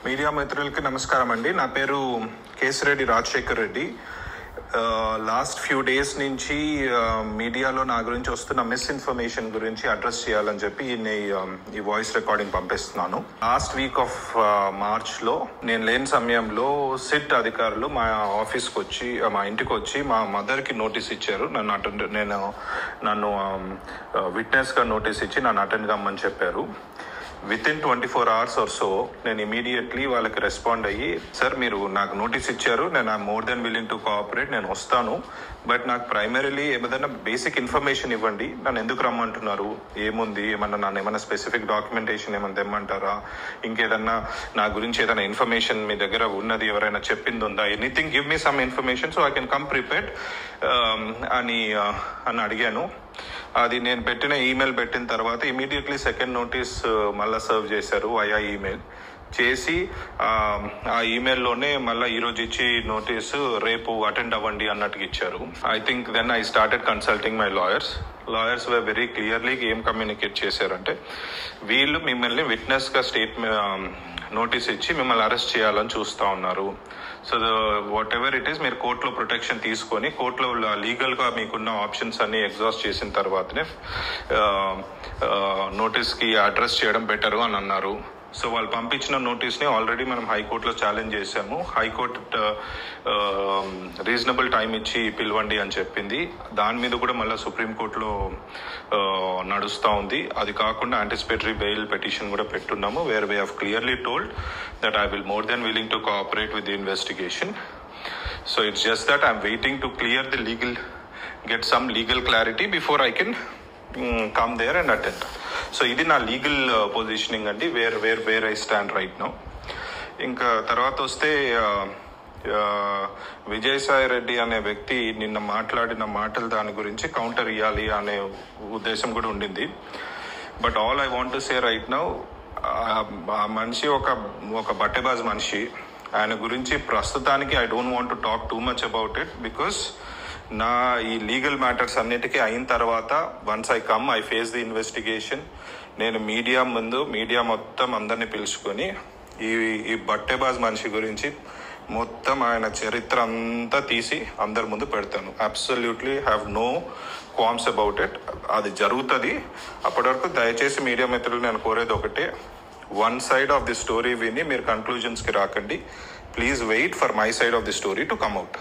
Media మిత్రులకి నమస్కారం అండి. నా పేరు Kesireddy Rajasekhar Reddy. Last few days నుంచి మీడియాలో నా గురించి వస్తున్న మిస్ఇన్ఫర్మేషన్ గురించి అడ్రస్ చేయాలని చెప్పి ఈ వాయిస్ రికార్డింగ్ పంపిస్తున్నాను. లాస్ట్ వీక్ ఆఫ్ మార్చ్లో నేను లేని సమయంలో సిట్ అధికారులు మా ఆఫీస్కి వచ్చి మా ఇంటికి వచ్చి మా మదర్కి నోటీస్ ఇచ్చారు. నన్ను విట్నెస్గా నోటీస్ ఇచ్చి నన్ను అటెండ్ కమ్మని చెప్పారు. Within 24 hours or so నేను ఇమీడియట్లీ వాళ్ళకి రెస్పాండ్ అయ్యి, సార్ మీరు నాకు నోటీస్ ఇచ్చారు, నేను more than willing to cooperate, నేను వస్తాను, బట్ నాకు ప్రైమరీలీ ఏదైనా బేసిక్ ఇన్ఫర్మేషన్ ఇవ్వండి, నన్ను ఎందుకు రమ్మంటున్నారు, ఏముంది, ఏమన్నా స్పెసిఫిక్ డాక్యుమెంటేషన్ ఏమైనా తెమ్మంటారా, ఇంకేదన్నా నా గురించి ఏదైనా ఇన్ఫర్మేషన్ మీ దగ్గర ఉన్నది, ఎవరైనా చెప్పింది ఉందా, anything, give me some information so I can come prepared అని అడిగాను. అది నేను పెట్టిన ఈమెయిల్ పెట్టిన తర్వాత ఇమీడియట్లీ సెకండ్ నోటీస్ మళ్ళీ సర్వ్ చేశారు వయా ఈమెయిల్ చేసి, ఆ ఈమెయిల్లోనే మళ్ళీ ఈరోజు ఇచ్చి నోటీసు రేపు అటెండ్ అవ్వండి అన్నట్టుగా ఇచ్చారు. I think then I started consulting my lawyers were very clearly ఏం కమ్యూనికేట్ చేశారంటే, వీళ్ళు మిమ్మల్ని విట్నెస్గా నోటీస్ ఇచ్చి మిమ్మల్ని అరెస్ట్ చేయాలని చూస్తూ ఉన్నారు. So what ever it is, మీరు కోర్టులో ప్రొటెక్షన్ తీసుకొని కోర్టులో లీగల్గా మీకున్న ఆప్షన్స్ అన్ని ఎగ్జాస్ట్ చేసిన తర్వాతనే నోటీస్కి అడ్రస్ చేయడం బెటరు అని అన్నారు. సో వాళ్ళు పంపించిన నోటీస్ని ఆల్రెడీ మనం హైకోర్టులో ఛాలెంజ్ చేశాము. హైకోర్టు రీజనబుల్ టైం ఇచ్చి పిలవండి అని చెప్పింది. దాని మీద కూడా మళ్ళీ సుప్రీంకోర్టులో నడుస్తూ ఉంది. అది కాకుండా యాంటిసిపేటరీ బెయిల్ పిటిషన్ కూడా పెట్టున్నాము, where we have clearly told that I will more than willing to cooperate with the investigation. So it's just that I'm waiting to clear the get some legal clarity before I can come there and attend. So ఇది నా legal positioning అండి, where I stand right now. ఇంకా తర్వాత వస్తే విజయసాయి రెడ్డి అనే వ్యక్తి నిన్న మాట్లాడిన మాటలు దాని గురించి కౌంటర్ ఇవ్వాలి అనే ఉద్దేశం కూడా ఉండింది. But all I want to say right now, ఆ మనిషి ఒక బట్టెబాజ్ మనిషి. ఆయన గురించి ప్రస్తుతానికి I don't want to talk too much about it, because నా ఈ లీగల్ మ్యాటర్స్ అన్నిటికీ అయిన తర్వాత once I come I face the investigation, నేను మీడియా మొత్తం అందరినీ పిలుచుకొని ఈ బట్టెబాజ్ మనిషి గురించి మొత్తం ఆయన చరిత్ర అంతా తీసి అందరి ముందు పెడతాను. Absolutely have no qualms about it. అది జరుగుతుంది. అప్పటి వరకు దయచేసి మీడియా మిత్రులు నేను కోరేది ఒకటే, one side of the story విని మీరు కన్క్లూజన్స్కి రాకండి. Please wait for my side of the story to come out.